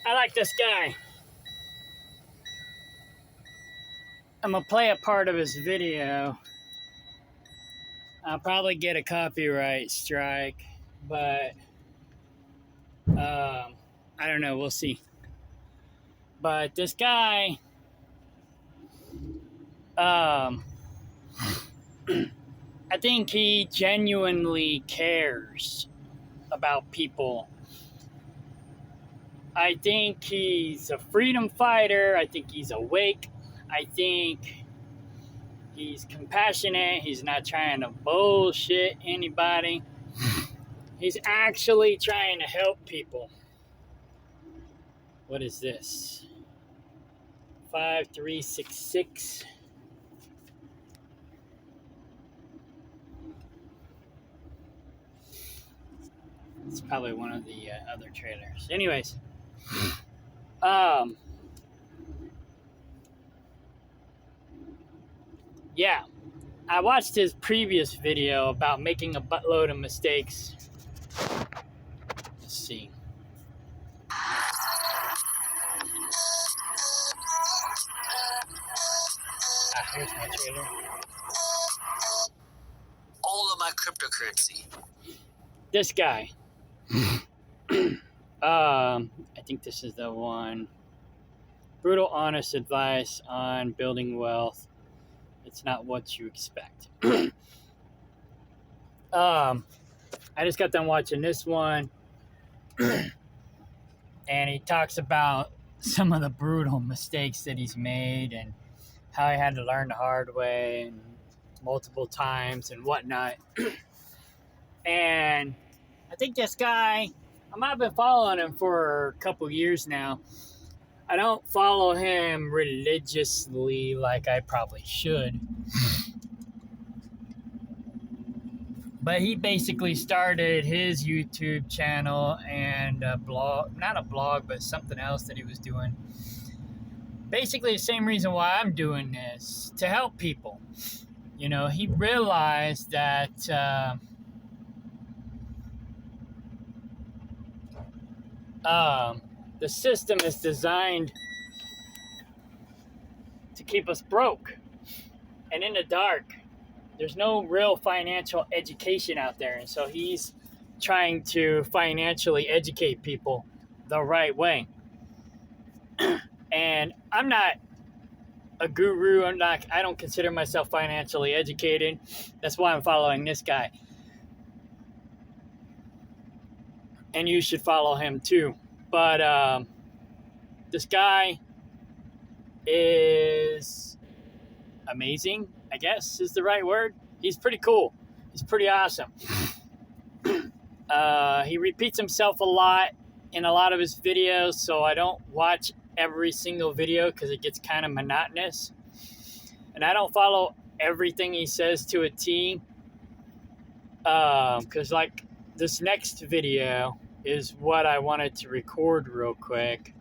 I like this guy. I'm gonna play a part of his video. I'll probably get a copyright strike, but I don't know. We'll see. But this guy, I think he genuinely cares about people. I think he's a freedom fighter. I think he's awake. I think he's compassionate. He's not trying to bullshit anybody. He's actually trying to help people. What is this? 5366. It's probably one of the other trailers. Anyways, yeah, I watched his previous video about making a buttload of mistakes. Let's see. Here's my trailer. All of my cryptocurrency. This guy. I think this is the one. Brutal, honest advice on building wealth. It's not what you expect. I just got done watching this one, and he talks about some of the brutal mistakes that he's made and how he had to learn the hard way and multiple times and whatnot. And I think this guy, I might have been following him for a couple years now. I don't follow him religiously like I probably should. But he basically started his YouTube channel and a blog, not a blog, but something else that he was doing. Basically the same reason why I'm doing this, to help people. You know, he realized that the system is designed to keep us broke and in the dark. There's no real financial education out there. And so he's trying to financially educate people the right way. And I'm not a guru. I don't consider myself financially educated. That's why I'm following this guy. And you should follow him too. But this guy is amazing, I guess is the right word. He's pretty cool. He's pretty awesome. He repeats himself a lot in a lot of his videos, so I don't watch every single video because it gets kind of monotonous. And I don't follow everything he says to a T. Because like this next video is what I wanted to record real quick.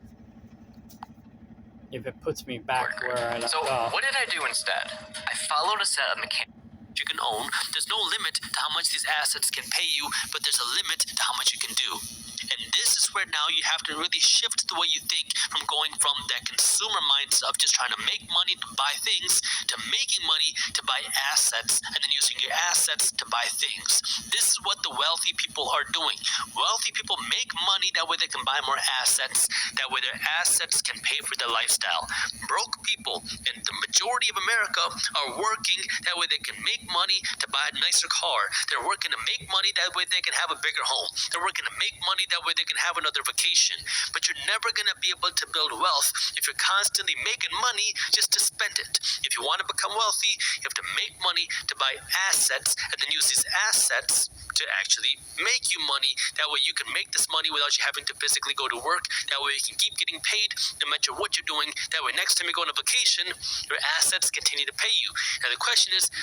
If it puts me back where I left off. So what did I do instead? I followed a set of mechanics you can own. There's no limit to how much these assets can pay you, but there's a limit to how much you can do. And this is where now you have to really shift the way you think from going from that consumer mindset of just trying to make money to buy things to making money to buy assets and then using your assets to buy things. This is what the wealthy people are doing. Wealthy people make money, that way they can buy more assets. That way their assets can pay for their lifestyle. Broke people in the majority of America are working, that way they can make money to buy a nicer car. They're working to make money, that way they can have a bigger home. They're working to make money, that way they can have another vacation. But you're never going to be able to build wealth if you're constantly making money just to spend it. If you want to become wealthy, you have to make money to buy assets and then use these assets to actually make you money. That way you can make this money without you having to physically go to work. That way you can keep getting paid no matter what you're doing. That way next time you go on a vacation, your assets continue to pay you. Now the question is...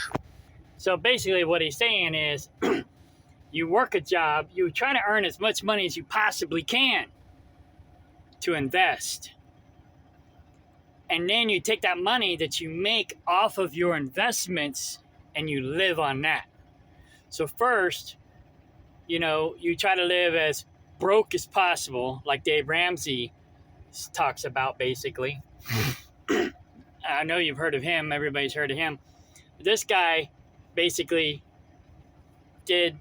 So basically what he's saying is you work a job, you try to earn as much money as you possibly can to invest. And then you take that money that you make off of your investments and you live on that. So first, you know, you try to live as broke as possible, like Dave Ramsey talks about, basically. I know you've heard of him. Everybody's heard of him. This guy basically did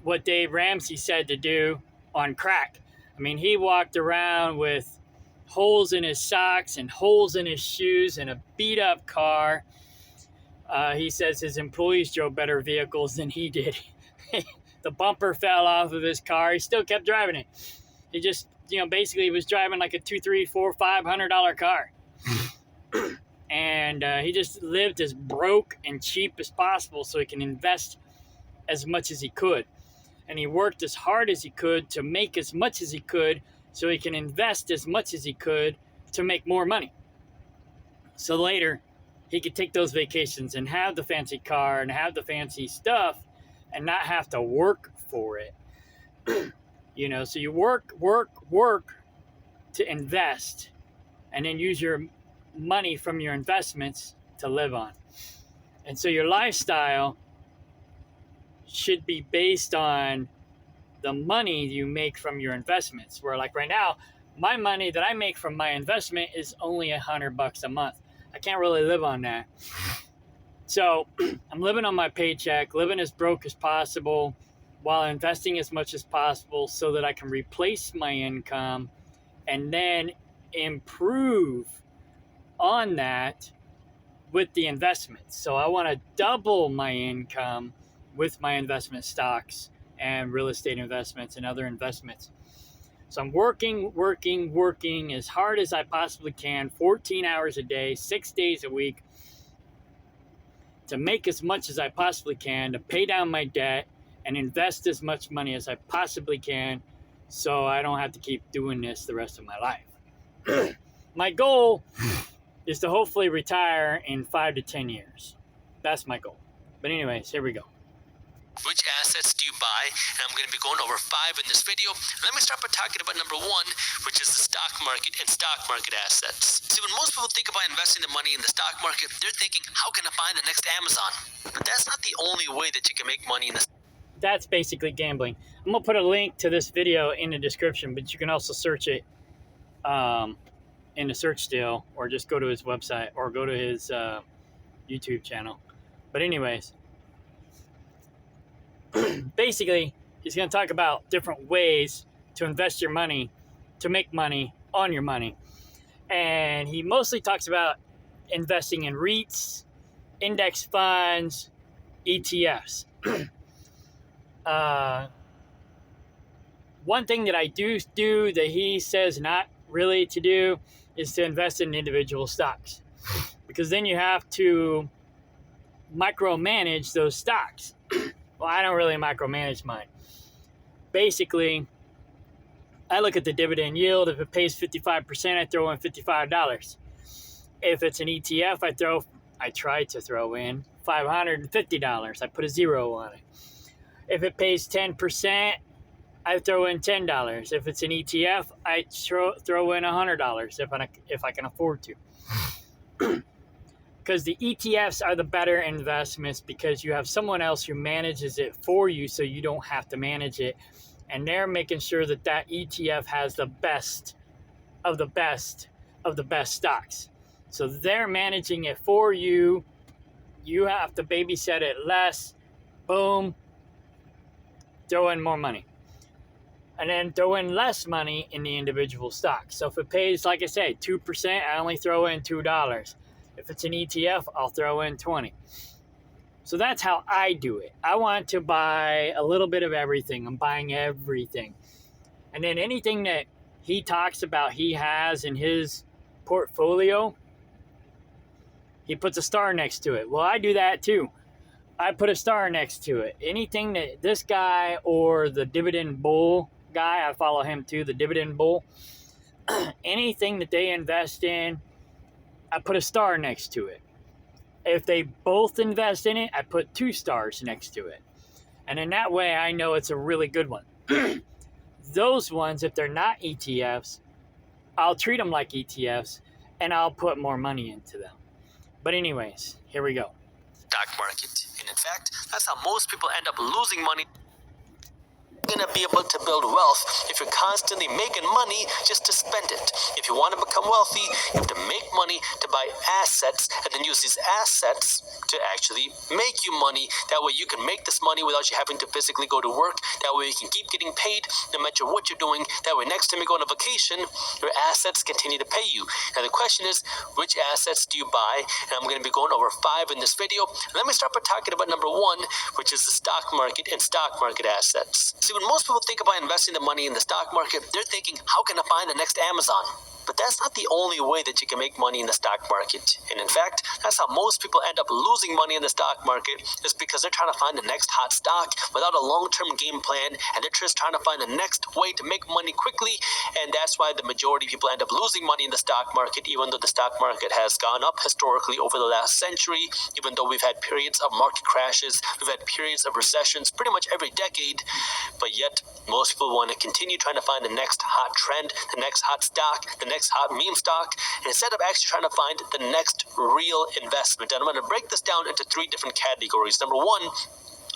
what Dave Ramsey said to do on crack. I mean, he walked around with holes in his socks and holes in his shoes and a beat up car. He says his employees drove better vehicles than he did. The bumper fell off of his car. He still kept driving it. He just, basically was driving like a $200, $300, $400, $500 car. And he just lived as broke and cheap as possible so he can invest as much as he could. And he worked as hard as he could to make as much as he could so he can invest as much as he could to make more money. So later, he could take those vacations and have the fancy car and have the fancy stuff and not have to work for it. So you work to invest and then use your money from your investments to live on. And so your lifestyle should be based on the money you make from your investments. Where like right now, my money that I make from my investment is only $100 a month. I can't really live on that. So I'm living on my paycheck, living as broke as possible while investing as much as possible so that I can replace my income and then improve on that with the investments. So I want to double my income with my investment stocks and real estate investments and other investments. So I'm working as hard as I possibly can, 14 hours a day, 6 days a week, to make as much as I possibly can, to pay down my debt and invest as much money as I possibly can so I don't have to keep doing this the rest of my life. My goal is to hopefully retire in 5 to 10 years. That's my goal. But anyways, here we go. Which assets do you buy? And I'm going to be going over 5 in this video. Let me start by talking about number 1, which is the stock market and stock market assets. See, when most people think about investing the money in the stock market, they're thinking, how can I find the next Amazon? But that's not the only way that you can make money in the That's basically gambling. I'm going to put a link to this video in the description, but you can also search it in the search still, or just go to his website or go to his YouTube channel. But anyways, basically, he's going to talk about different ways to invest your money, to make money on your money. And he mostly talks about investing in REITs, index funds, ETFs. One thing that I do that he says not really to do is to invest in individual stocks, because then you have to micromanage those stocks. Well, I don't really micromanage mine. Basically, I look at the dividend yield. If it pays 55%, I throw in $55. If it's an ETF, I try to throw in $550. I put a 0 on it. If it pays 10%, I throw in $10. If it's an ETF, I throw in $100 if I can afford to. Because the ETFs are the better investments because you have someone else who manages it for you so you don't have to manage it. And they're making sure that that ETF has the best of the best of the best stocks. So they're managing it for you. You have to babysit it less. Boom. Throw in more money. And then throw in less money in the individual stocks. So if it pays, like I say, 2%, I only throw in $2. If it's an ETF, I'll throw in 20. So that's how I do it. I want to buy a little bit of everything. I'm buying everything. And then anything that he talks about he has in his portfolio, he puts a star next to it. Well, I do that too. I put a star next to it. Anything that this guy or the Dividend Bull guy, I follow him too, the Dividend Bull, anything that they invest in, I put a star next to it. If they both invest in it, I put 2 stars next to it. And in that way, I know it's a really good one. Those ones, if they're not ETFs, I'll treat them like ETFs, and I'll put more money into them. But anyways, here we go. Stock market. And in fact, that's how most people end up losing money. Going to be able to build wealth if you're constantly making money just to spend it. If you want to become wealthy, you have to make money to buy assets and then use these assets to actually make you money. That way you can make this money without you having to physically go to work. That way you can keep getting paid no matter what you're doing. That way next time you go on a vacation, your assets continue to pay you. Now the question is, which assets do you buy? And I'm going to be going over 5 in this video. Let me start by talking about number 1, which is the stock market and stock market assets. See, when most people think about investing the money in the stock market, they're thinking, how can I find the next Amazon? But that's not the only way that you can make money in the stock market. And in fact, that's how most people end up losing money in the stock market, is because they're trying to find the next hot stock without a long-term game plan, and they're just trying to find the next way to make money quickly. And that's why the majority of people end up losing money in the stock market, even though the stock market has gone up historically over the last century, even though we've had periods of market crashes, we've had periods of recessions pretty much every decade. But yet, most people want to continue trying to find the next hot trend, the next hot stock, the next hot meme stock, instead of actually trying to find the next real investment. And I'm going to break this down into 3 different categories. Number 1,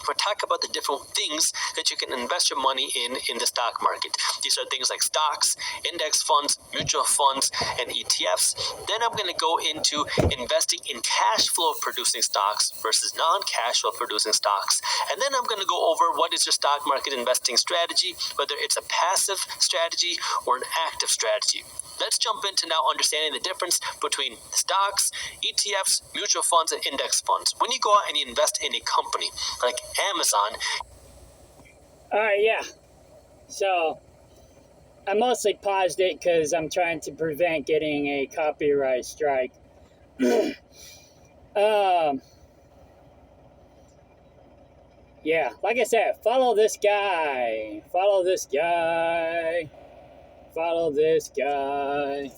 we're talking about the different things that you can invest your money in the stock market. These are things like stocks, index funds, mutual funds, and ETFs. Then I'm going to go into investing in cash flow producing stocks versus non-cash flow producing stocks. And then I'm going to go over what is your stock market investing strategy, whether it's a passive strategy or an active strategy. Let's jump into now understanding the difference between stocks, ETFs, mutual funds, and index funds. When you go out and you invest in a company like Amazon. Alright, yeah. So, I mostly paused it because I'm trying to prevent getting a copyright strike. Yeah, like I said, follow this guy. Follow this guy. Follow this guy.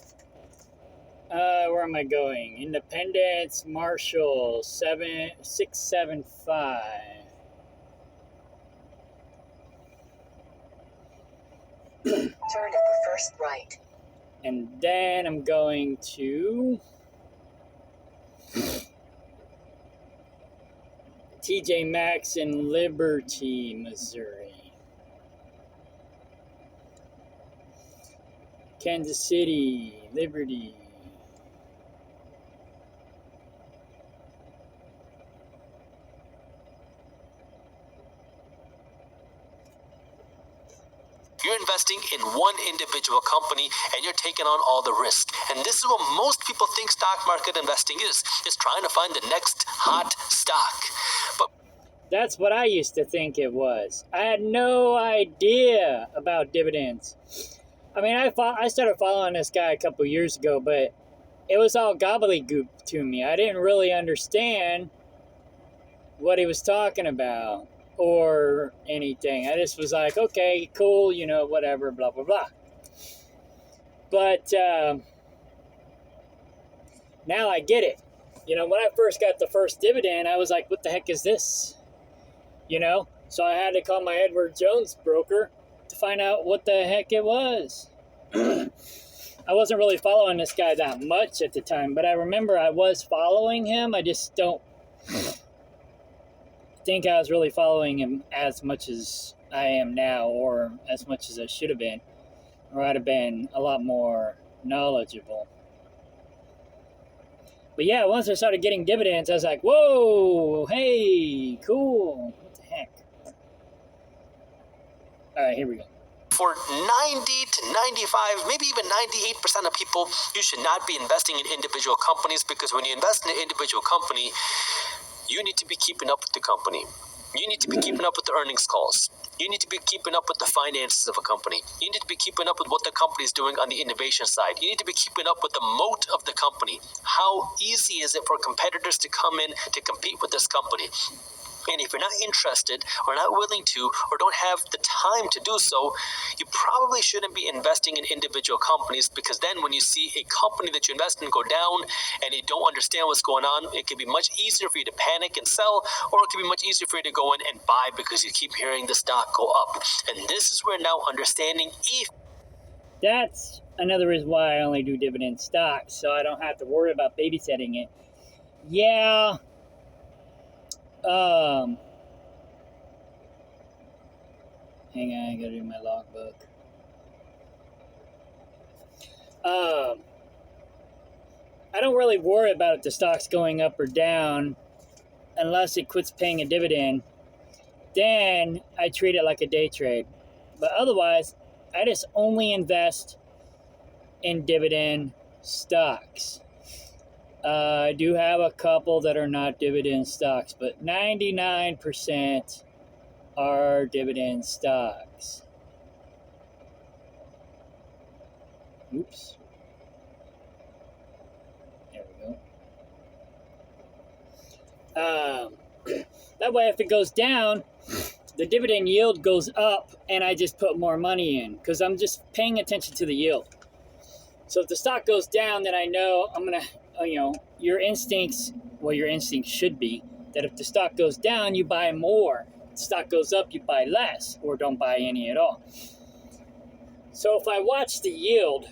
Where am I going? Independence, Marshall, 675. Turn at the first right. And then I'm going to TJ Maxx in Liberty, Missouri. Kansas City, Liberty. You're investing in one individual company and you're taking on all the risk. And this is what most people think stock market investing is trying to find the next hot stock. But that's what I used to think it was. I had no idea about dividends. I mean, I started following this guy a couple years ago, but it was all gobbledygook to me. I didn't really understand what he was talking about or anything. I just was like, okay, cool, you know, whatever, blah, blah, blah. But now I get it. You know, when I first got the first dividend, I was like, what the heck is this? You know? So I had to call my Edward Jones broker to find out what the heck it was. I wasn't really following this guy that much at the time, but I remember I was following him. I just don't think I was really following him as much as I am now, or as much as I should have been, or I'd have been a lot more knowledgeable. But yeah, once I started getting dividends, I was like, whoa, hey, cool. What the heck? All right, here we go. For 90 to 95, maybe even 98% of people, you should not be investing in individual companies, because when you invest in an individual company, you need to be keeping up with the company. You need to be keeping up with the earnings calls. You need to be keeping up with the finances of a company. You need to be keeping up with what the company is doing on the innovation side. You need to be keeping up with the moat of the company. How easy is it for competitors to come in to compete with this company? And if you're not interested or not willing to or don't have the time to do so, you probably shouldn't be investing in individual companies, because then when you see a company that you invest in go down and you don't understand what's going on, it can be much easier for you to panic and sell, or it can be much easier for you to go in and buy because you keep hearing the stock go up. And this is where now understanding That's another reason why I only do dividend stocks, so I don't have to worry about babysitting it. Yeah. Hang on, I gotta do my logbook. I don't really worry about if the stock's going up or down unless it quits paying a dividend. Then I treat it like a day trade. But otherwise, I just only invest in dividend stocks. I do have a couple that are not dividend stocks, but 99% are dividend stocks. Oops. There we go. That way, if it goes down, the dividend yield goes up, and I just put more money in because I'm just paying attention to the yield. So if the stock goes down, then I know I'm going to, your instincts should be that if the stock goes down, you buy more. If the stock goes up, you buy less or don't buy any at all. So if I watch the yield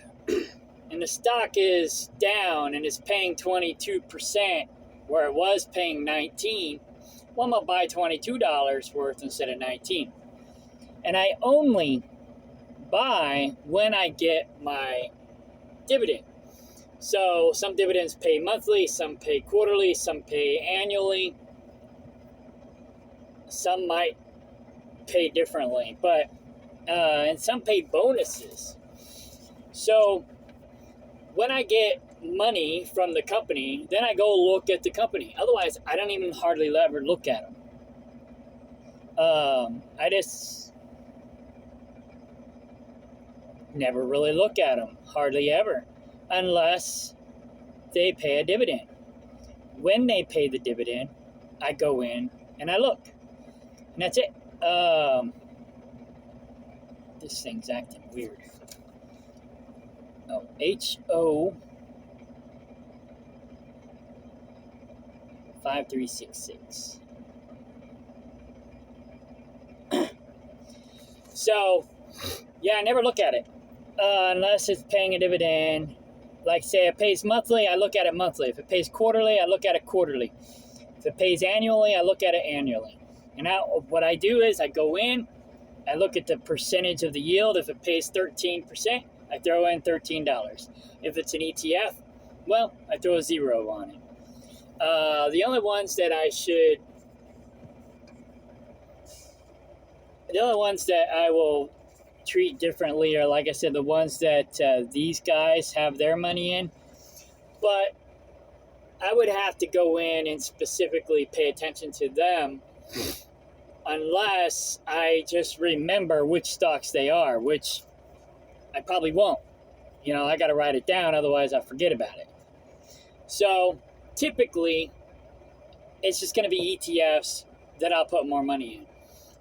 and the stock is down and is paying 22% where it was paying 19, well, I'm going to buy $22 worth instead of 19. And I only buy when I get my dividend. So some dividends pay monthly, some pay quarterly, some pay annually. Some might pay differently, but and some pay bonuses. So when I get money from the company, then I go look at the company. Otherwise, I don't even hardly ever look at them. I just never really look at them, hardly ever, unless they pay a dividend. When they pay the dividend, I go in and I look, and that's it. This thing's acting weird. Oh, HO 5366. So, yeah, I never look at it unless it's paying a dividend. Like, say it pays monthly, I look at it monthly. If it pays quarterly, I look at it quarterly. If it pays annually, I look at it annually. And now what I do is I go in, I look at the percentage of the yield. If it pays 13%, I throw in $13. If it's an ETF, well, I throw a 0 on it. The only ones that I will treat differently are, like I said, the ones that these guys have their money in. But I would have to go in and specifically pay attention to them unless I just remember which stocks they are, which I probably won't. I got to write it down, otherwise I forget about it. So typically, it's just going to be ETFs that I'll put more money in.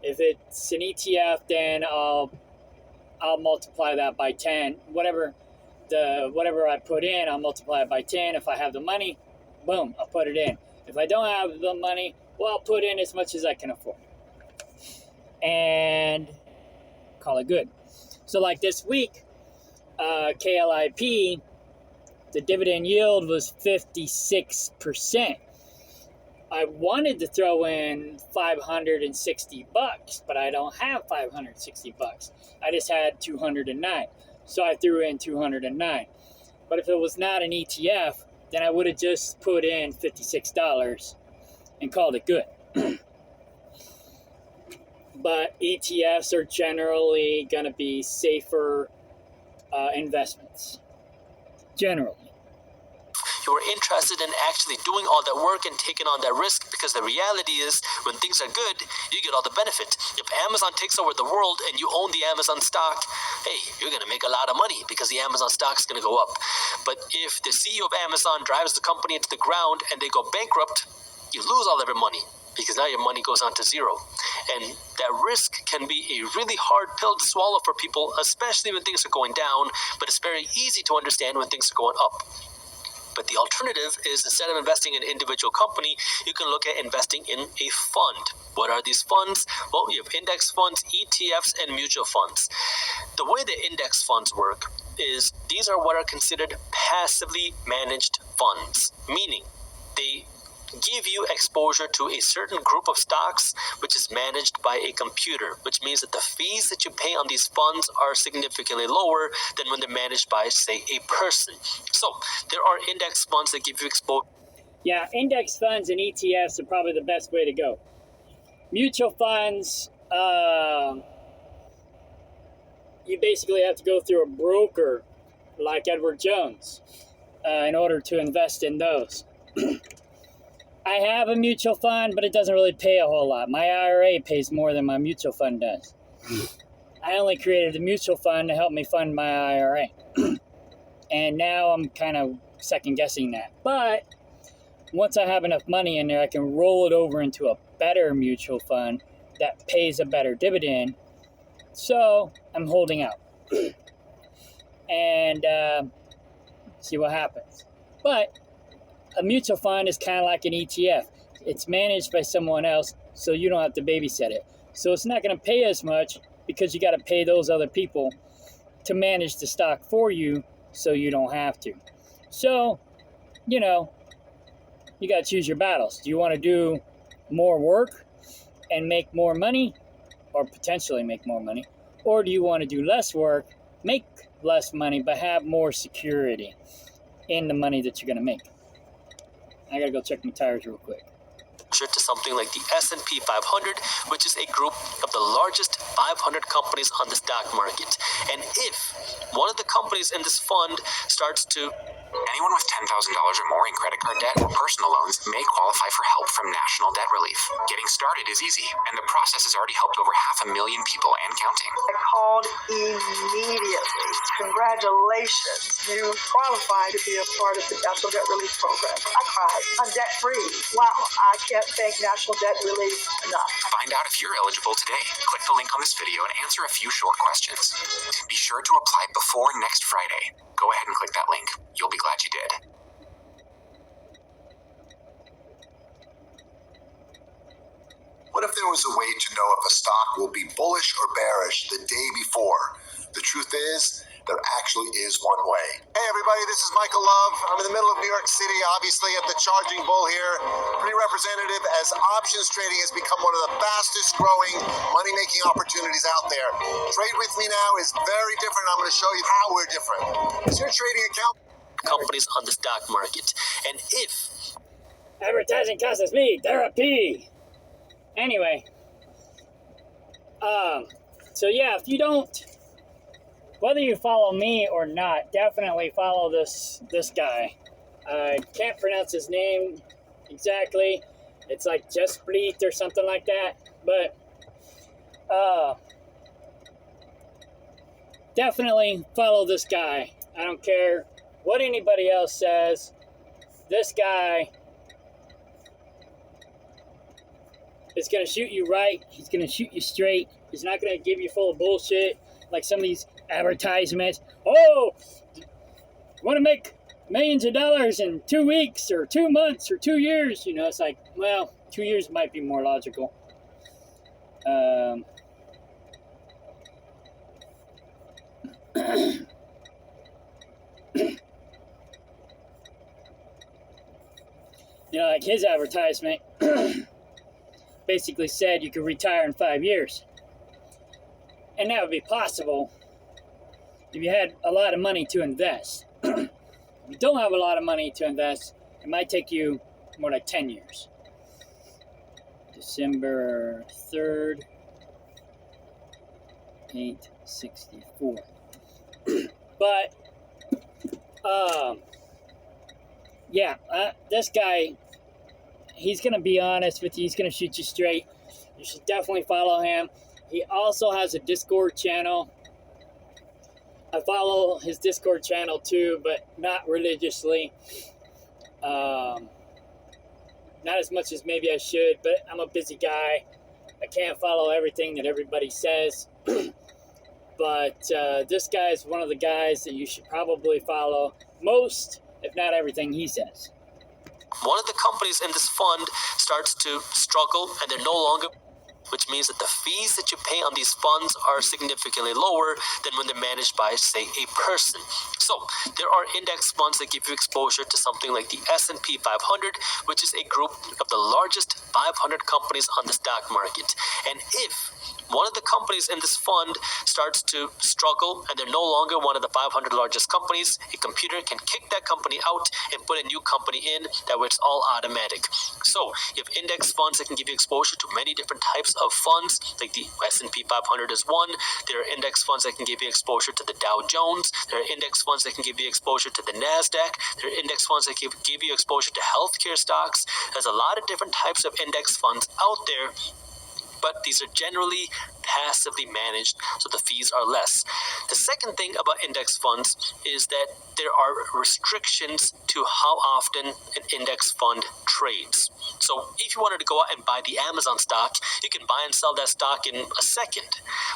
If it's an ETF, then I'll multiply that by 10. Whatever I put in, I'll multiply it by 10. If I have the money, boom, I'll put it in. If I don't have the money, well, I'll put in as much as I can afford. And call it good. So like this week, KLIP, the dividend yield was 56%. I wanted to throw in $560, but I don't have $560. I just had 209. So I threw in 209. But if it was not an ETF, then I would have just put in $56 and called it good. But ETFs are generally going to be safer investments. Generally. You are interested in actually doing all that work and taking on that risk, because the reality is when things are good, you get all the benefit. If Amazon takes over the world and you own the Amazon stock, hey, you're going to make a lot of money because the Amazon stock is going to go up. But if the CEO of Amazon drives the company into the ground and they go bankrupt, you lose all of your money, because now your money goes on to zero. And that risk can be a really hard pill to swallow for people, especially when things are going down, but it's very easy to understand when things are going up. But the alternative is, instead of investing in an individual company, you can look at investing in a fund. What are these funds? Well, you have index funds, ETFs, and mutual funds. The way the index funds work is these are what are considered passively managed funds, meaning they give you exposure to a certain group of stocks, which is managed by a computer, which means that the fees that you pay on these funds are significantly lower than when they're managed by, say, a person. So there are index funds that give you exposure. Yeah, index funds and ETFs are probably the best way to go. Mutual funds, you basically have to go through a broker like Edward Jones in order to invest in those. I have a mutual fund, but it doesn't really pay a whole lot. My IRA pays more than my mutual fund does. I only created a mutual fund to help me fund my IRA. And now I'm kind of second guessing that. But once I have enough money in there, I can roll it over into a better mutual fund that pays a better dividend. So I'm holding out and see what happens. But a mutual fund is kind of like an ETF. It's managed by someone else, so you don't have to babysit it. So it's not going to pay as much because you got to pay those other people to manage the stock for you, so you don't have to. So, you know, you got to choose your battles. Do you want to do more work and make more money, or potentially make more money? Or do you want to do less work, make less money, but have more security in the money that you're going to make? I got to go check my tires real quick. To something like the S&P 500, which is a group of the largest 500 companies on the stock market. And if one of the companies in this fund starts to... Anyone with $10,000 or more in credit card debt or personal loans may qualify for help from National Debt Relief. Getting started is easy, and the process has already helped over 500,000 people and counting. I called immediately. Congratulations. You qualify to be a part of the National Debt Relief Program. I cried. I'm debt-free. Wow, I can't thank National Debt Relief enough. Find out if you're eligible today. Click the link on this video and answer a few short questions. Be sure to apply before next Friday. Go ahead and click that link. You'll be glad you did. What if there was a way to know if a stock will be bullish or bearish the day before? The truth is, there actually is one way. Hey everybody, this is Michael Love. I'm in the middle of New York City, obviously at the Charging Bull here. Pretty representative as options trading has become one of the fastest growing money-making opportunities out there. Trade with me now is very different. I'm going to show you how we're different. Is your trading account? Companies on the stock market. And if Advertising costs me therapy. Anyway, so yeah, if you don't, whether you follow me or not, definitely follow this guy. I can't pronounce his name exactly. It's like Jesprit or something like that. But definitely follow this guy. I don't care what anybody else says. This guy is going to shoot you right. He's going to shoot you straight. He's not going to give you full of bullshit like some of these advertisements. Oh, want to make millions of dollars in 2 weeks or 2 months or 2 years. You know, it's like, well, 2 years might be more logical. You know, like his advertisement basically said you could retire in 5 years. And that would be possible if you had a lot of money to invest. If you don't have a lot of money to invest, it might take you more like 10 years. December 3rd, 864. But, yeah, this guy, he's going to be honest with you. He's going to shoot you straight. You should definitely follow him. He also has a Discord channel. I follow his Discord channel too, but not religiously. Not as much as maybe I should, but I'm a busy guy. I can't follow everything that everybody says. But this guy is one of the guys that you should probably follow most, if not everything he says. one of the companies in this fund starts to struggle and they're no longer which means that the fees that you pay on these funds are significantly lower than when they're managed by, say, a person. So there are index funds that give you exposure to something like the S&P 500, which is a group of the largest 500 companies on the stock market. And if one of the companies in this fund starts to struggle and they're no longer one of the 500 largest companies, a computer can kick that company out and put a new company in. That way it's all automatic. So you have index funds that can give you exposure to many different types of funds, like the S&P 500 is one. There are index funds that can give you exposure to the Dow Jones. There are index funds that can give you exposure to the NASDAQ. There are index funds that give you exposure to healthcare stocks. There's a lot of different types of index funds out there, but these are generally passively managed, so the fees are less. The second thing about index funds is that there are restrictions to how often an index fund trades. So if you wanted to go out and buy the Amazon stock, you can buy and sell that stock in a second.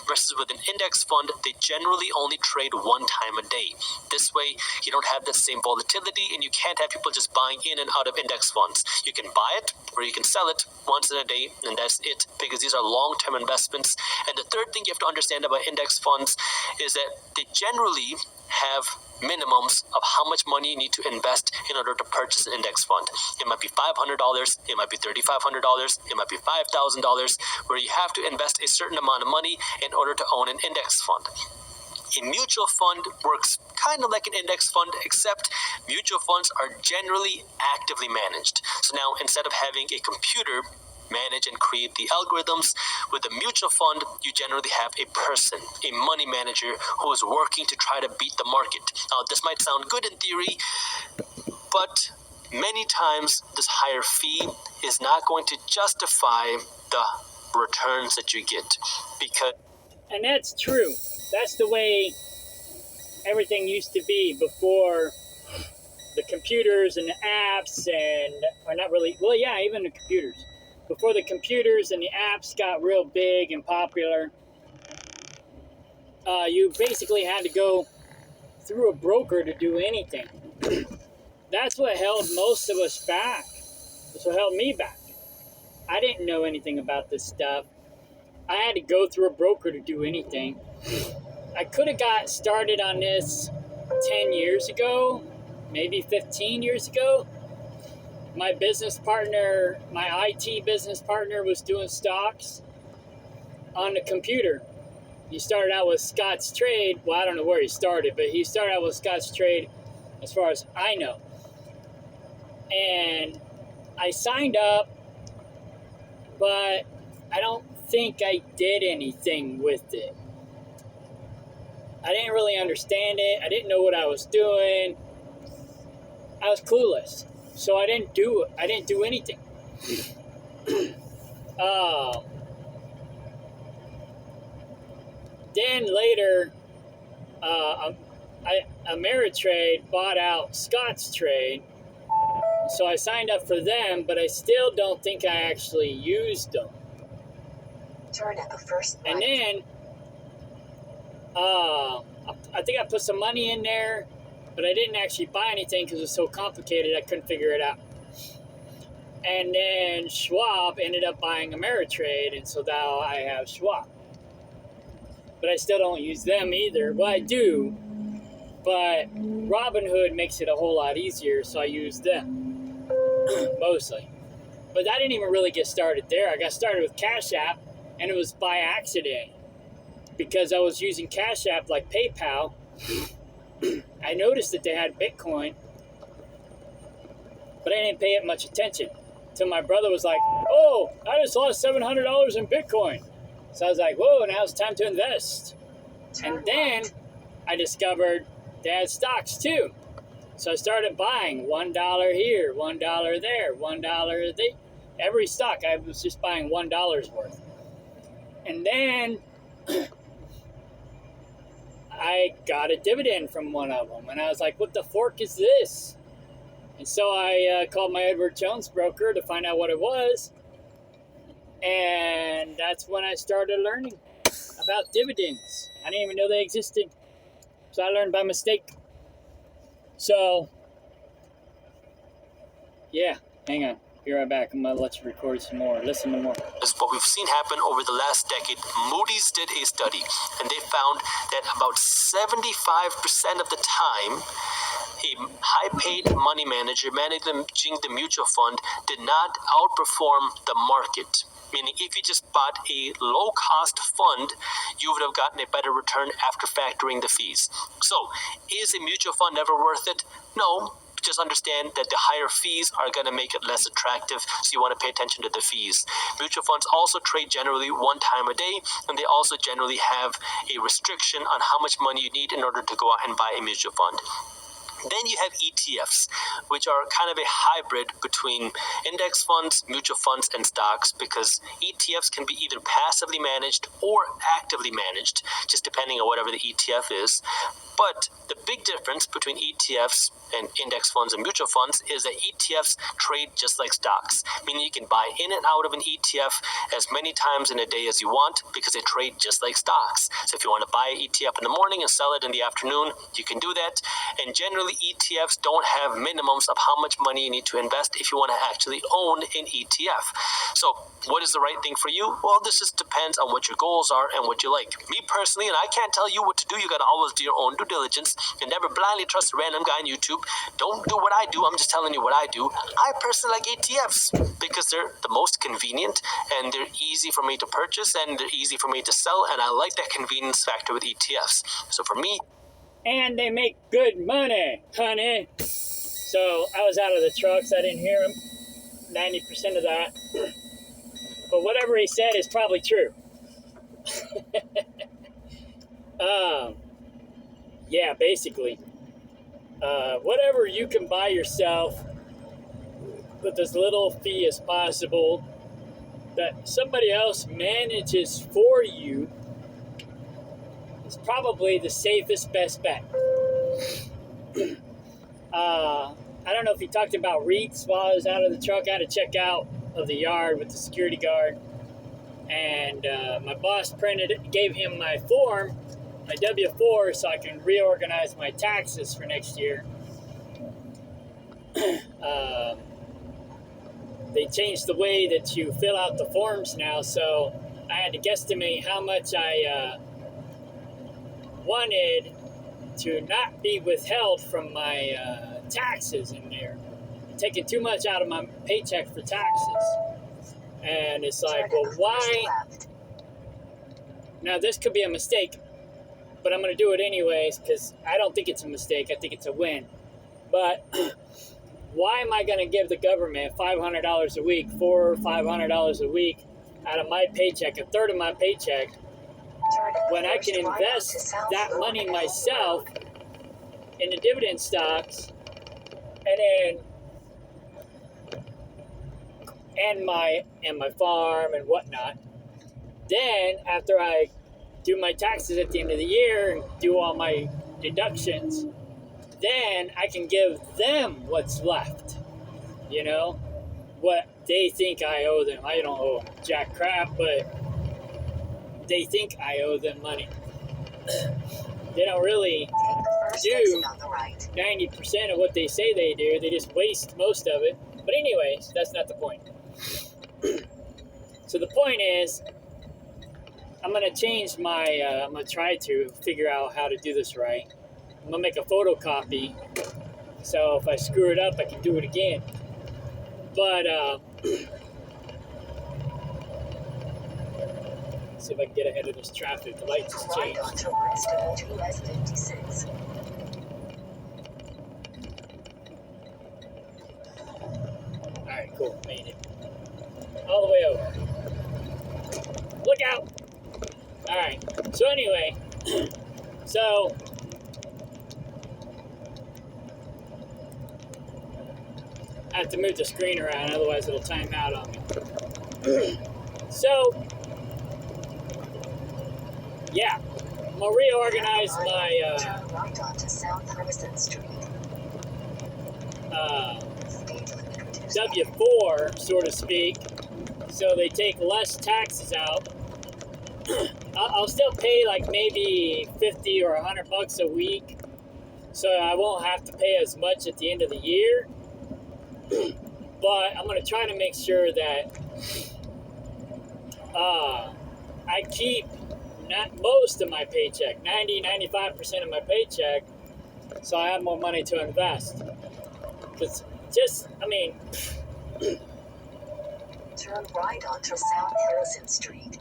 Versus with an index fund, they generally only trade one time a day. This way, you don't have the same volatility, and you can't have people just buying in and out of index funds. You can buy it or you can sell it once in a day, and that's it, because these are long-term investments. And the third thing you have to understand about index funds is that they generally have minimums of how much money you need to invest in order to purchase an index fund. It might be $500, it might be $3,500, it might be $5,000, where you have to invest a certain amount of money in order to own an index fund. A mutual fund works kind of like an index fund, except mutual funds are generally actively managed. So now, instead of having a computer manage and create the algorithms, with a mutual fund, you generally have a person, a money manager, who is working to try to beat the market. Now, this might sound good in theory, but many times this higher fee is not going to justify the returns that you get, because... And that's true. That's the way everything used to be before the computers and the apps or not really, well, yeah, even the computers. Before the computers and the apps got real big and popular, you basically had to go through a broker to do anything. That's what held most of us back. That's what held me back. I didn't know anything about this stuff. I had to go through a broker to do anything. I could have got started on this 10 years ago, maybe 15 years ago. My business partner, my IT business partner, was doing stocks on the computer. He started out with Scott's Trade. Well, I don't know where he started, but he started out with Scott's Trade as far as I know. And I signed up, but I don't think I did anything with it. I didn't really understand it. I didn't know what I was doing. I was clueless. So I didn't do anything. Then later, Ameritrade bought out Scott's Trade. So I signed up for them, but I still don't think I actually used them. Turn at the first right. And then, I think I put some money in there, but I didn't actually buy anything because it was so complicated I couldn't figure it out. And then Schwab ended up buying Ameritrade, and so now I have Schwab. But I still don't use them either. Well, I do, but Robinhood makes it a whole lot easier, so I use them, mostly. But I didn't even really get started there. I got started with Cash App, and it was by accident, because I was using Cash App like PayPal. I noticed that they had Bitcoin, but I didn't pay it much attention. Till my brother was like, "Oh, I just lost $700 in Bitcoin." So I was like, "Whoa, now it's time to invest." And then I discovered they had stocks too. So I started buying $1 here, $1 there, $1 there. Every stock, I was just buying $1 worth. And then I got a dividend from one of them, and I was like, "What the fork is this?" And so I called my Edward Jones broker to find out what it was, and that's when I started learning about dividends. I didn't even know they existed, so I learned by mistake. So, yeah, hang on. Be right back. I'm gonna let you record some more. Listen to more. Is what we've seen happen over the last decade. Moody's did a study, and they found that about 75% of the time, a high-paid money manager managing the mutual fund did not outperform the market. Meaning, if you just bought a low-cost fund, you would have gotten a better return after factoring the fees. So, is a mutual fund never worth it? No. Just understand that the higher fees are going to make it less attractive, so you want to pay attention to the fees. Mutual funds also trade generally one time a day, and they also generally have a restriction on how much money you need in order to go out and buy a mutual fund. Then you have ETFs, which are kind of a hybrid between index funds, mutual funds, and stocks, because ETFs can be either passively managed or actively managed, just depending on whatever the ETF is. But the big difference between ETFs and index funds and mutual funds is that ETFs trade just like stocks, meaning you can buy in and out of an ETF as many times in a day as you want because they trade just like stocks. So if you want to buy an ETF in the morning and sell it in the afternoon, you can do that. And generally, ETFs don't have minimums of how much money you need to invest if you want to actually own an ETF. So what is the right thing for you? Well, this just depends on what your goals are and what you like. Me personally, and I can't tell you what to do, you got to always do your own due diligence and never blindly trust a random guy on YouTube. Don't do what I do. I'm just telling you what I do. I personally like ETFs because they're the most convenient and they're easy for me to purchase and they're easy for me to sell, and I like that convenience factor with ETFs. So for me, And they make good money, honey. So I was out of the trucks. I didn't hear him. 90% of that. But whatever he said is probably true. Yeah, basically. Whatever you can buy yourself with as little fee as possible that somebody else manages for you is probably the safest, best bet. I don't know if he talked about REITs while I was out of the truck. I had to check out of the yard with the security guard. And my boss gave him my form, my W-4, so I can reorganize my taxes for next year. They changed the way that you fill out the forms now, so I had to guesstimate how much I wanted to not be withheld from my taxes in there. I'm taking too much out of my paycheck for taxes. And it's like, well, why? Now, this could be a mistake, but I'm going to do it anyways because I don't think it's a mistake. I think it's a win. But why am I going to give the government $500 a week, $400 or $500 a week out of my paycheck, a third of my paycheck, when I can invest that money myself in the dividend stocks and my farm and whatnot? Then after I do my taxes at the end of the year and do all my deductions, then I can give them what's left. You know, what they think I owe them. I don't owe jack crap, but they think I owe them money. They don't really do 90% of what they say they do. They just waste most of it. But anyways, that's not the point. So the point is, I'm going to change my, I'm going to try to figure out how to do this right. I'm going to make a photocopy, so if I screw it up, I can do it again. But, let's see if I can get ahead of this traffic. The lights just changed. Alright, cool. Made it. All the way over. Look out! Alright, so anyway, so I have to move the screen around, otherwise it'll time out on me. So, yeah, I'm gonna reorganize my W-4, so to speak, so they take less taxes out. I'll still pay like maybe $50 or $100 a week, so I won't have to pay as much at the end of the year. But I'm going to try to make sure that I keep not most of my paycheck, 95% of my paycheck, so I have more money to invest. Because Turn right onto South Harrison Street.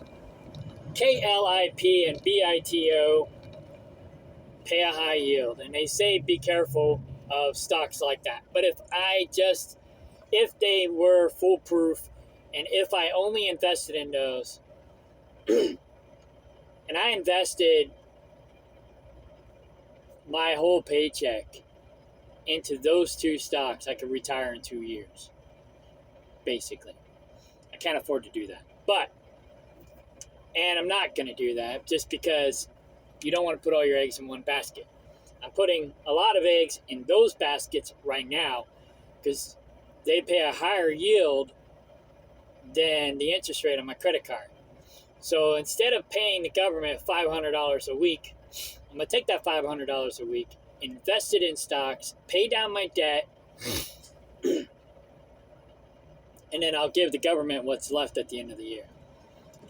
KLIP and BITO pay a high yield, and they say be careful of stocks like that. But if they were foolproof, and if I only invested in those, and I invested my whole paycheck into those two stocks, I could retire in 2 years, basically. I can't afford to do that. And I'm not going to do that just because you don't want to put all your eggs in one basket. I'm putting a lot of eggs in those baskets right now because they pay a higher yield than the interest rate on my credit card. So instead of paying the government $500 a week, I'm going to take that $500 a week, invest it in stocks, pay down my debt, and then I'll give the government what's left at the end of the year.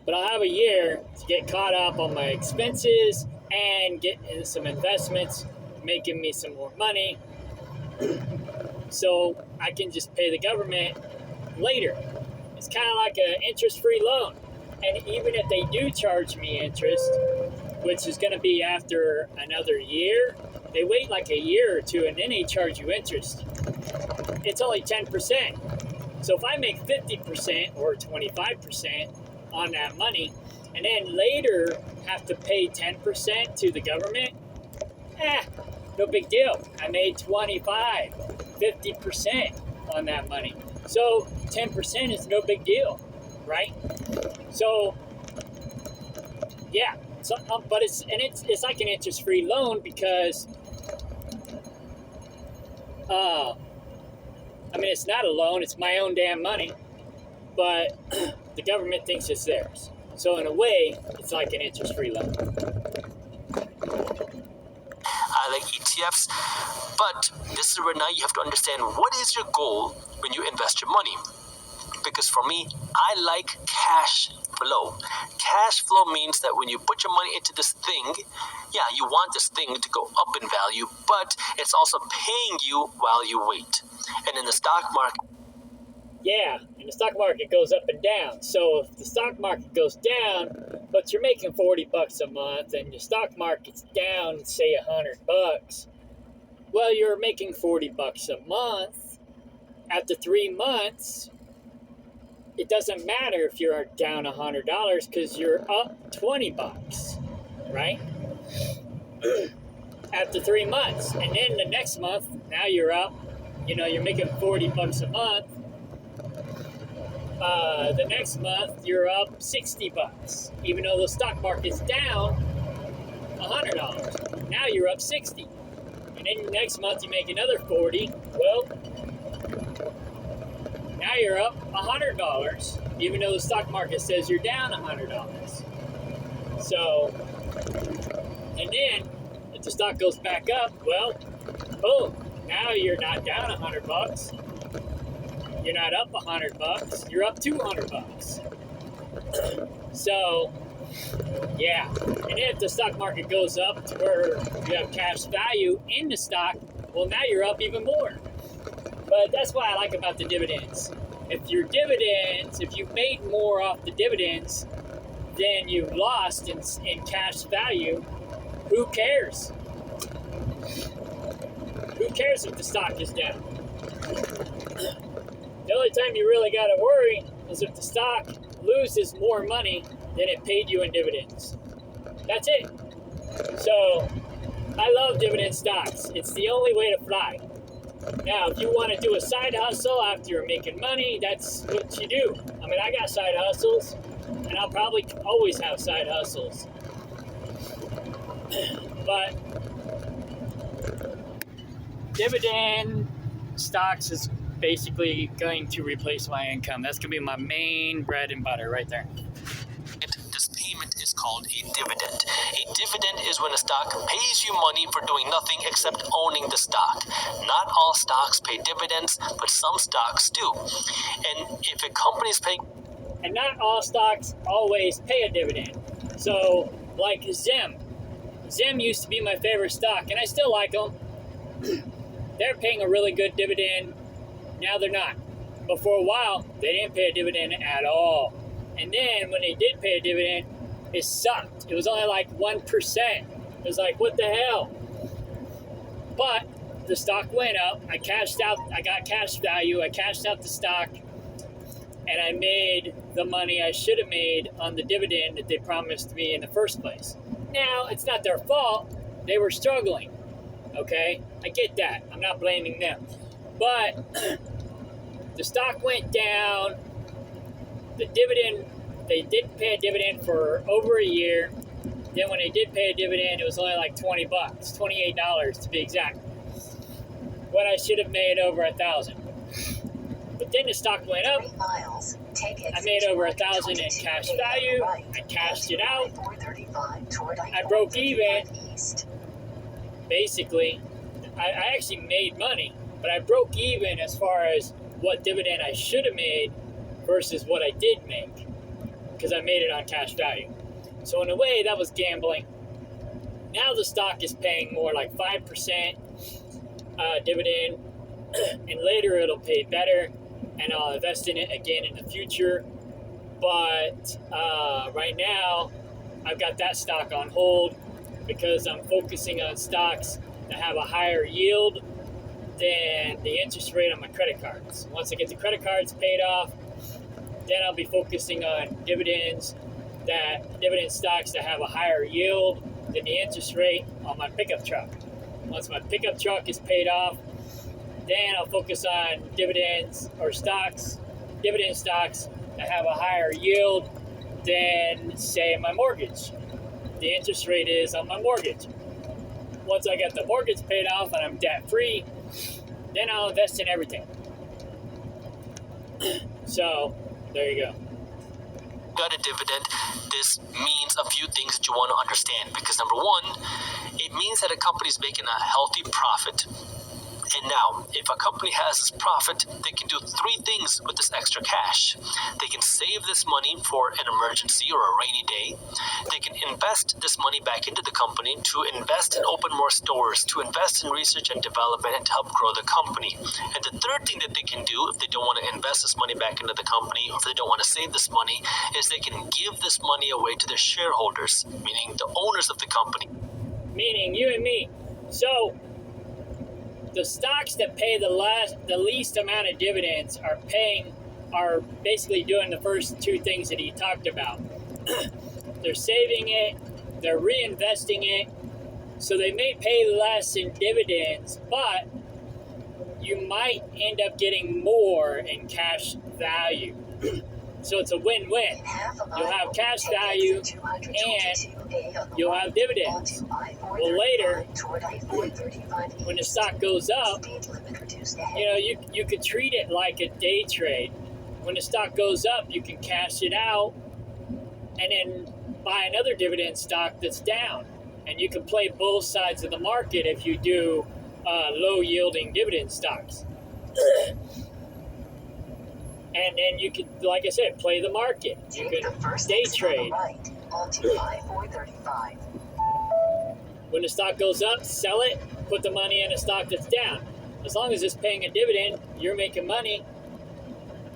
But I'll have a year to get caught up on my expenses and get in some investments, making me some more money, so I can just pay the government later. It's kind of like an interest-free loan. And even if they do charge me interest, which is going to be after another year, they wait like a year or two and then they charge you interest. It's only 10%. So if I make 50% or 25% on that money and then later have to pay 10% to the government, no big deal. I made 25, 50% on that money. So 10% is no big deal, right? So, yeah. So, but it's like an interest-free loan because, it's not a loan. It's my own damn money, but the government thinks it's theirs. So in a way, it's like an interest-free loan. I like ETFs, but this is where now you have to understand what is your goal when you invest your money. Because for me, I like cash flow. Cash flow means that when you put your money into this thing, yeah, you want this thing to go up in value, but it's also paying you while you wait. And in the stock market, yeah, and the stock market goes up and down. So if the stock market goes down, but you're making $40 a month, and your stock market's down, say $100, well, you're making $40 a month. After 3 months, it doesn't matter if you're down $100 because you're up $20, right? After 3 months, and then the next month, now you're up. You're making $40 a month. The next month you're up $60, even though the stock market's down $100. Now you're up 60, and then next month you make another 40. Well, now you're up $100, even though the stock market says you're down $100. So, and then if the stock goes back up, well, boom, now you're not down $100. You're not up $100. You're up $200. So, yeah. And if the stock market goes up to where you have cash value in the stock, well, now you're up even more. But that's what I like about the dividends. If you made more off the dividends than you lost in cash value, who cares? Who cares if the stock is down? The only time you really got to worry is if the stock loses more money than it paid you in dividends. That's it. So, I love dividend stocks. It's the only way to fly. Now, if you want to do a side hustle after you're making money, that's what you do. I got side hustles, and I'll probably always have side hustles. But dividend stocks is basically going to replace my income. That's going to be my main bread and butter right there. this payment is called a dividend. A dividend is when a stock pays you money for doing nothing except owning the stock. Not all stocks pay dividends, but some stocks do. And if a company is paying... And not all stocks always pay a dividend. So, like Zim. Zim used to be my favorite stock, and I still like them. They're paying a really good dividend. Now they're not. But for a while, they didn't pay a dividend at all. And then when they did pay a dividend, it sucked. It was only like 1%. It was like, what the hell? But the stock went up. I cashed out. I got cash value. I cashed out the stock. And I made the money I should have made on the dividend that they promised me in the first place. Now, it's not their fault. They were struggling. Okay? I get that. I'm not blaming them. But the stock went down. The dividend, they didn't pay a dividend for over a year. Then when they did pay a dividend, it was only like $20, $28 to be exact. What I should have made over $1,000. But then the stock went up. 3 miles. Take I made over $1,000 in cash value. I cashed it out. I broke even. Basically, I actually made money, but I broke even as far as what dividend I should have made versus what I did make, because I made it on cash value. So in a way, that was gambling. Now the stock is paying more like 5% dividend, and later it'll pay better, and I'll invest in it again in the future. But right now, I've got that stock on hold because I'm focusing on stocks that have a higher yield than the interest rate on my credit cards. Once I get the credit cards paid off, then I'll be focusing on dividend stocks that have a higher yield than the interest rate on my pickup truck. Once my pickup truck is paid off, then I'll focus on dividend stocks that have a higher yield than, say, my mortgage. The interest rate is on my mortgage. Once I get the mortgage paid off and I'm debt-free, then I'll invest in everything. So, there you go. Got a dividend, this means a few things that you want to understand. Because number one, it means that a company is making a healthy profit. And now, if a company has this profit, they can do 3 things with this extra cash. They can save this money for an emergency or a rainy day. They can invest this money back into the company to invest and open more stores, to invest in research and development, and to help grow the company. And the third thing that they can do if they don't want to invest this money back into the company, or if they don't want to save this money, is they can give this money away to their shareholders, meaning the owners of the company. Meaning you and me. So, the stocks that pay the least amount of dividends are basically doing the first 2 things that he talked about. They're saving it, they're reinvesting it, so they may pay less in dividends, but you might end up getting more in cash value. So it's a win-win. You'll have cash value and you'll have dividends. Well, later, when the stock goes up, you could treat it like a day trade. When the stock goes up, you can cash it out and then buy another dividend stock that's down. And you can play both sides of the market if you do low-yielding dividend stocks. And then you can, like I said, play the market. You can day trade. When the stock goes up, sell it, put the money in a stock that's down. As long as it's paying a dividend, you're making money.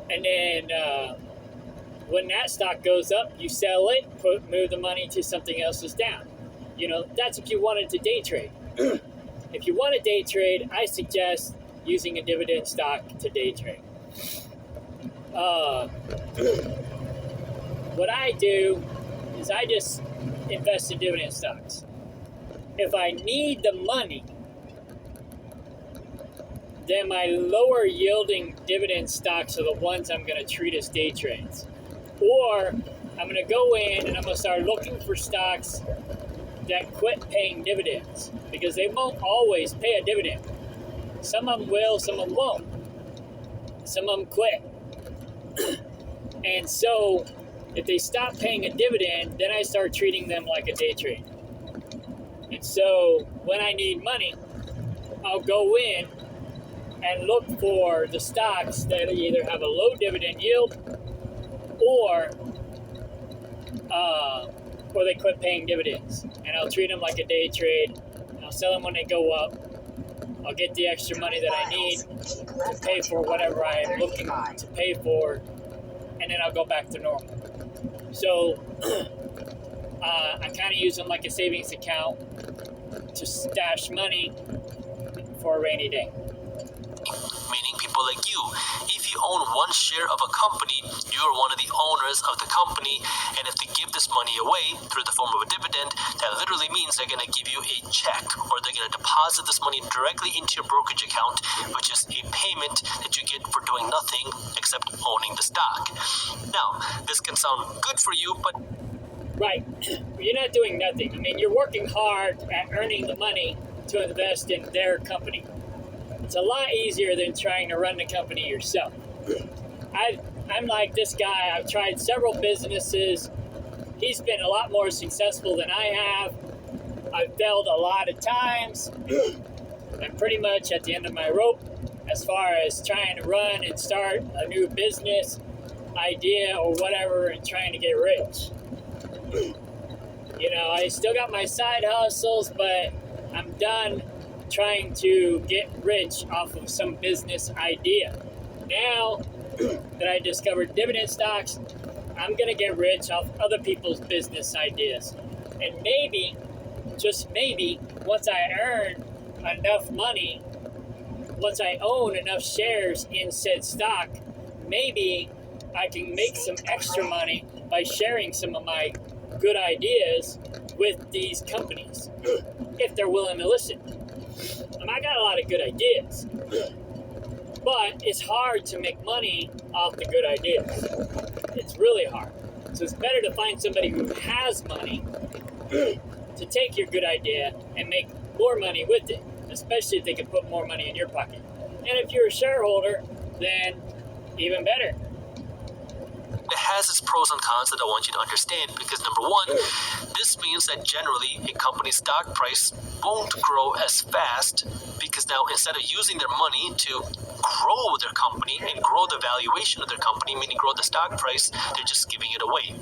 And then when that stock goes up, you sell it, move the money to something else that's down. That's if you wanted to day trade. If you want to day trade, I suggest using a dividend stock to day trade. What I do is I just invest in dividend stocks. If I need the money, then my lower yielding dividend stocks are the ones I'm going to treat as day trades. Or I'm going to go in and I'm going to start looking for stocks that quit paying dividends, because they won't always pay a dividend. Some of them will, some of them won't. Some of them quit. And so If they stop paying a dividend, then I start treating them like a day trade. And so when I need money, I'll go in and look for the stocks that either have a low dividend yield or they quit paying dividends. And I'll treat them like a day trade. I'll sell them when they go up. I'll get the extra money that I need to pay for whatever I'm looking to pay for, and then I'll go back to normal. So I kind of use them like a savings account to stash money for a rainy day. Meaning people like you. If you own one share of a company, you're one of the owners of the company, and if they give this money away through the form of a dividend, that literally means they're going to give you a check, or they're going to deposit this money directly into your brokerage account, which is a payment that you get for doing nothing except owning the stock. Now, this can sound good for you, but Right. You're not doing nothing. I mean, you're working hard at earning the money to invest in their company. It's a lot easier than trying to run the company yourself. I'm like this guy. I've tried several businesses. He's been a lot more successful than I have. I've failed a lot of times. I'm pretty much at the end of my rope as far as trying to run and start a new business idea or whatever and trying to get rich. You know, I still got my side hustles, but I'm done trying to get rich off of some business idea. Now that I discovered dividend stocks, I'm going to get rich off other people's business ideas. And maybe, just maybe, once I earn enough money, once I own enough shares in said stock, maybe I can make some extra money by sharing some of my good ideas with these companies, if they're willing to listen. And I got a lot of good ideas, but it's hard to make money off the good ideas. It's really hard. So it's better to find somebody who has money to take your good idea and make more money with it, especially if they can put more money in your pocket. And if you're a shareholder, then even better. it has its pros and cons that I want you to understand, because number one, this means that generally a company's stock price won't grow as fast, because now instead of using their money to grow their company and grow the valuation of their company, meaning grow the stock price, they're just giving it away.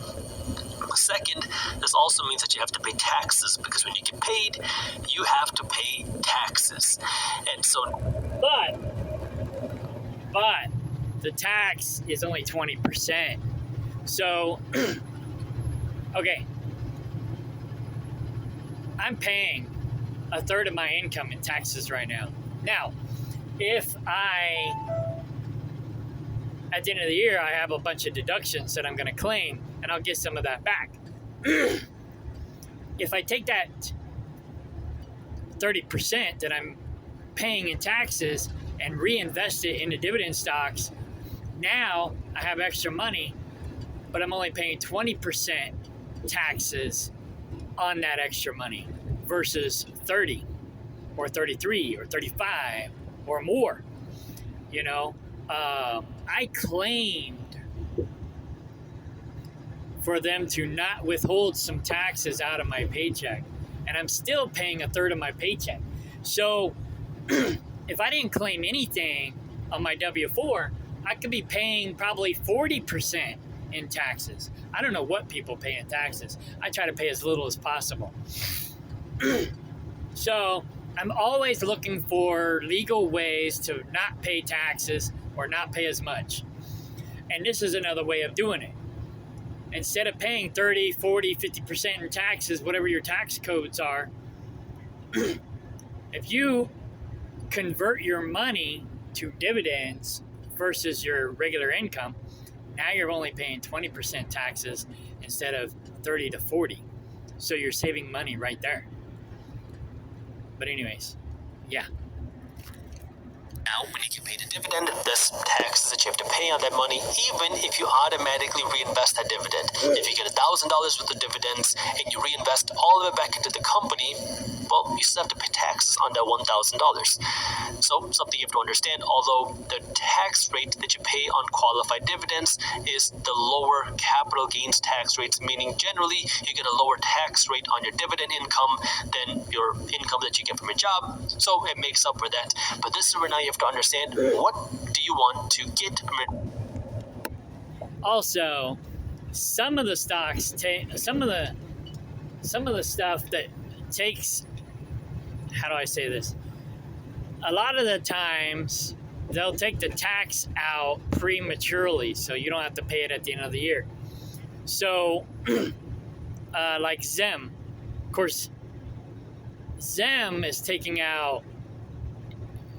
Second, this also means that you have to pay taxes, because when you get paid, you have to pay taxes. And so, But the tax is only 20%. So, okay, I'm paying a third of my income in taxes right now. Now, if at the end of the year, I have a bunch of deductions that I'm going to claim, and I'll get some of that back. If I take that 30% that I'm paying in taxes and reinvest it into dividend stocks, now I have extra money, but I'm only paying 20% taxes on that extra money versus 30 or 33 or 35 or more. You know, I claimed for them to not withhold some taxes out of my paycheck, and I'm still paying a third of my paycheck. So if I didn't claim anything on my W-4, I could be paying probably 40% in taxes. I don't know what people pay in taxes. I try to pay as little as possible. So I'm always looking for legal ways to not pay taxes or not pay as much. And this is another way of doing it. Instead of paying 30, 40, 50% in taxes, whatever your tax codes are, if you convert your money to dividends versus your regular income, now you're only paying 20% taxes instead of 30 to 40. So you're saving money right there. But anyways, yeah. now, when you get paid a dividend, there's taxes that you have to pay on that money, even if you automatically reinvest that dividend. If you get $1,000 worth of dividends and you reinvest all of it back into the company, well, you still have to pay taxes on that $1,000. So something you have to understand, although the tax rate that you pay on qualified dividends is the lower capital gains tax rates, meaning generally you get a lower tax rate on your dividend income than your income that you get from your job. So it makes up for that. But this is where now you have to understand, what do you want to get from your... Also, some of the stocks take some of the stuff that takes, how do I say this? A lot of the times they'll take the tax out prematurely, so you don't have to pay it at the end of the year. So, like Zim, of course, Zim is taking out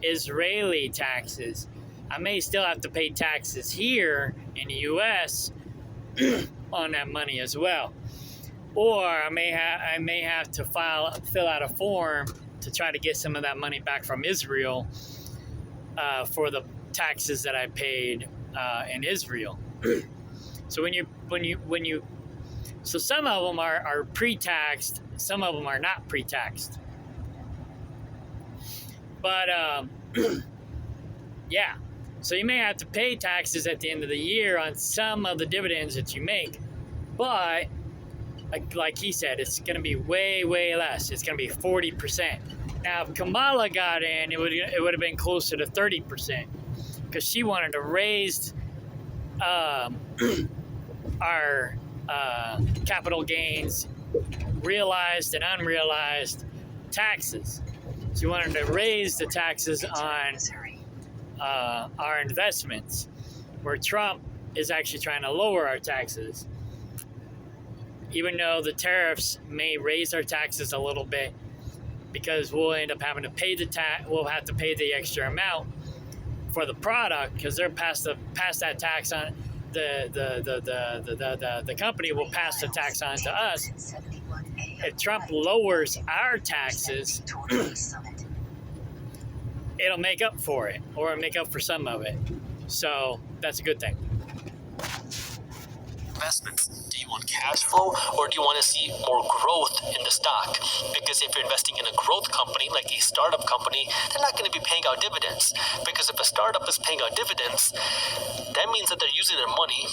Israeli taxes. I may still have to pay taxes here in the U.S. on that money as well, or I may have to fill out a form to try to get some of that money back from Israel for the taxes that I paid in Israel. So so some of them are pre-taxed, some of them are not pre-taxed. But yeah. So you may have to pay taxes at the end of the year on some of the dividends that you make, but like he said, it's going to be way, way less. It's going to be 40%. Now, if Kamala got in, it would have been closer to 30% because she wanted to raise our capital gains, realized and unrealized taxes. She wanted to raise the taxes on our investments, where Trump is actually trying to lower our taxes. Even though the tariffs may raise our taxes a little bit, because we'll end up having to pay we'll have to pay the extra amount for the product because they're pass that tax on the company will pass the tax on to us. If Trump lowers our taxes, it'll make up for it, or make up for some of it. So that's a good thing. Investments. Do you want cash flow, or do you want to see more growth in the stock? Because if you're investing in a growth company, like a startup company, they're not going to be paying out dividends. Because if a startup is paying out dividends, that means that they're using their money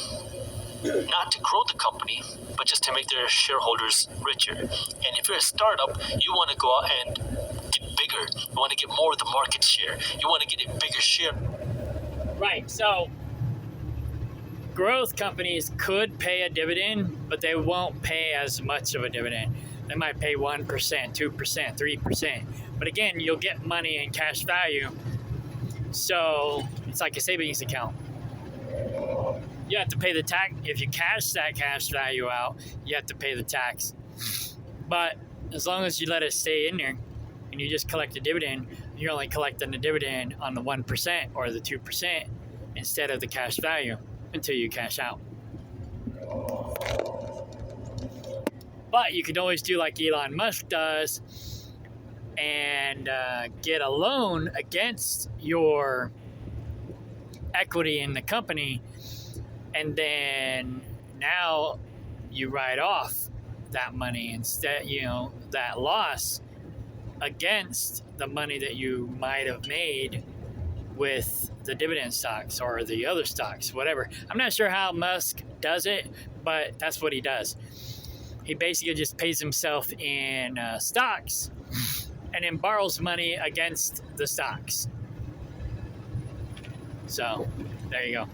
not to grow the company, but just to make their shareholders richer. And if you're a startup, you want to go out and get bigger. You want to get more of the market share. You want to get a bigger share. Right. So growth companies could pay a dividend, but they won't pay as much of a dividend. They might pay 1%, 2%, 3%. But again, you'll get money in cash value. So it's like a savings account. You have to pay the tax. If you cash that cash value out, you have to pay the tax. But as long as you let it stay in there and you just collect the dividend, you're only collecting the dividend on the 1% or the 2% instead of the cash value until you cash out. But you can always do like Elon Musk does and get a loan against your equity in the company, and then now you write off that money instead, that loss against the money that you might have made with the dividend stocks or the other stocks, whatever. I'm not sure how Musk does it, but that's what he does. He basically just pays himself in stocks and then borrows money against the stocks. So there you go.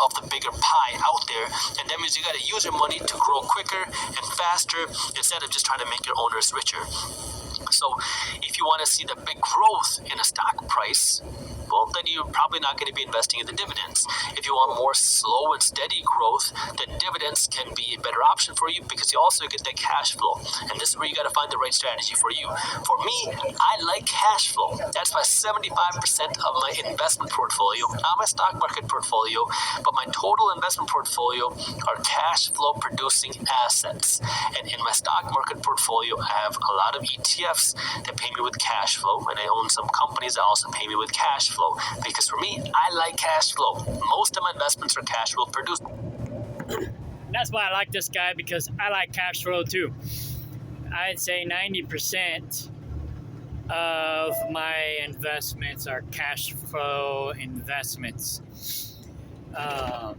Of the bigger pie out there, and that means you got to use your money to grow quicker and faster instead of just trying to make your owners richer. So if you want to see the big growth in a stock price, well, then you're probably not going to be investing in the dividends. If you want more slow and steady growth, then dividends can be a better option for you because you also get that cash flow. And this is where you got to find the right strategy for you. For me, I like cash flow. That's my 75% of my investment portfolio, not my stock market portfolio, but my total investment portfolio are cash flow producing assets. And in my stock market portfolio, I have a lot of ETFs that pay me with cash flow, and I own some companies that also pay me with cash flow. Because for me, I like cash flow. Most of my investments are cash flow producing. That's why I like this guy, because I like cash flow too. I'd say 90% of my investments are cash flow investments. I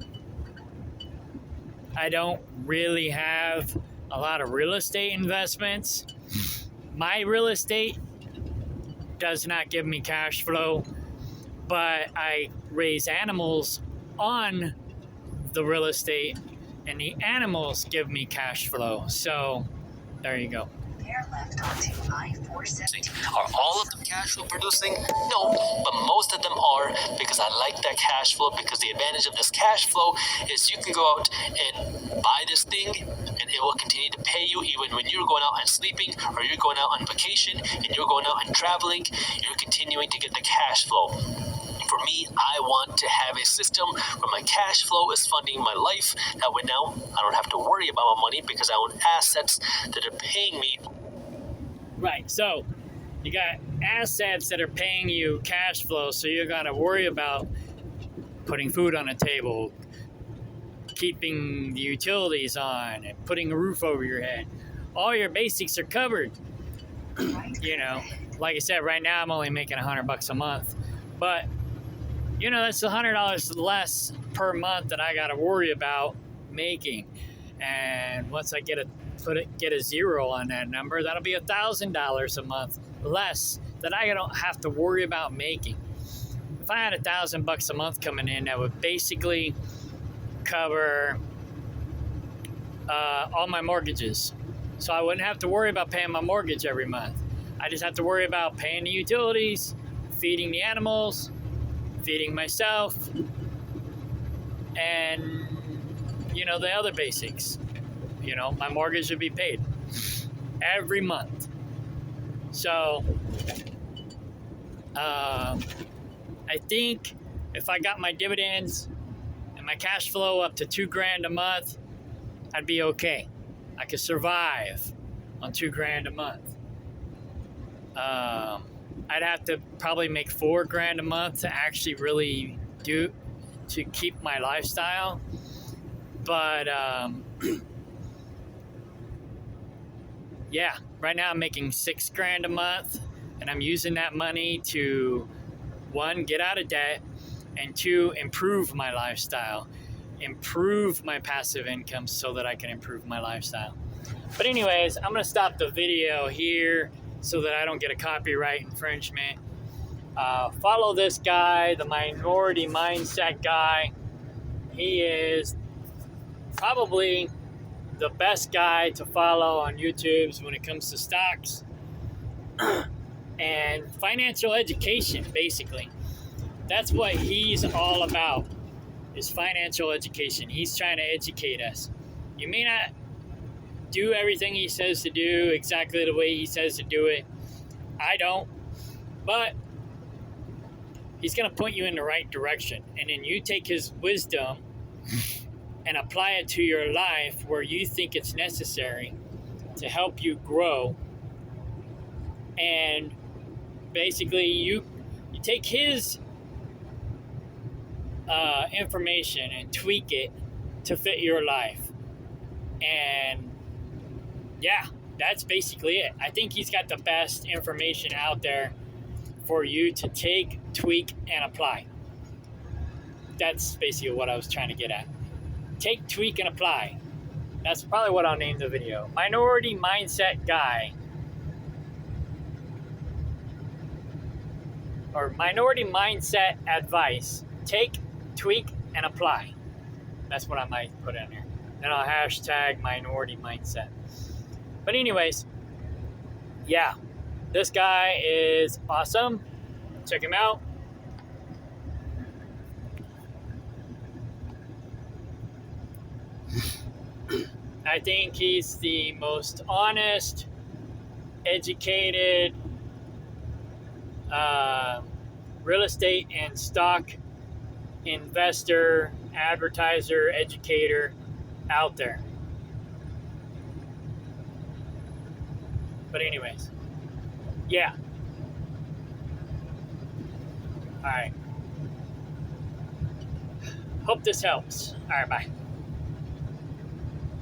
don't really have a lot of real estate investments. My real estate does not give me cash flow, but I raise animals on the real estate, and the animals give me cash flow. So there you go. Bear left onto I-470. Are all of them cash flow producing? No, but most of them are, because I like that cash flow, because the advantage of this cash flow is you can go out and buy this thing and it will continue to pay you even when you're going out and sleeping, or you're going out on vacation and you're going out and traveling. You're continuing to get the cash flow. For me, I want to have a system where my cash flow is funding my life. That way now I don't have to worry about my money because I own assets that are paying me. Right, so you got assets that are paying you cash flow, so you got to worry about putting food on the table, keeping the utilities on, and putting a roof over your head. All your basics are covered. You know, like I said, right now I'm only making $100 a month, but you know, that's $100 less per month that I got to worry about making. And once I get a zero on that number, that'll be $1,000 a month less that I don't have to worry about making. If I had $1,000 a month coming in, that would basically cover all my mortgages. So I wouldn't have to worry about paying my mortgage every month. I just have to worry about paying the utilities, feeding the animals, feeding myself, and you know, the other basics. You know, my mortgage would be paid every month. So I think if I got my dividends and my cash flow up to $2,000 a month, I'd be okay. I could survive on $2,000 a month. I'd have to probably make $4,000 a month to actually really to keep my lifestyle. But yeah, right now I'm making $6,000 a month, and I'm using that money to, one, get out of debt, and two, improve my lifestyle, improve my passive income so that I can improve my lifestyle. But anyways, I'm gonna stop the video here so that I don't get a copyright infringement. Follow this guy, the Minority Mindset guy. He is probably the best guy to follow on YouTube when it comes to stocks and financial education, basically. That's what he's all about, is financial education. He's trying to educate us. You may not do everything he says to do exactly the way he says to do it. I don't. But he's going to point you in the right direction. And then you take his wisdom and apply it to your life where you think it's necessary to help you grow. And basically you take his information and tweak it to fit your life. And yeah, that's basically it. I think he's got the best information out there for you to take, tweak, and apply. That's basically what I was trying to get at. Take, tweak, and apply. That's probably what I'll name the video. Minority Mindset Guy. Or Minority Mindset Advice. Take, tweak, and apply. That's what I might put in here. Then I'll hashtag Minority Mindset. But anyways, yeah, this guy is awesome. Check him out. I think he's the most honest, educated real estate and stock investor, advertiser, educator out there. But anyways, yeah. All right. Hope this helps. All right, bye.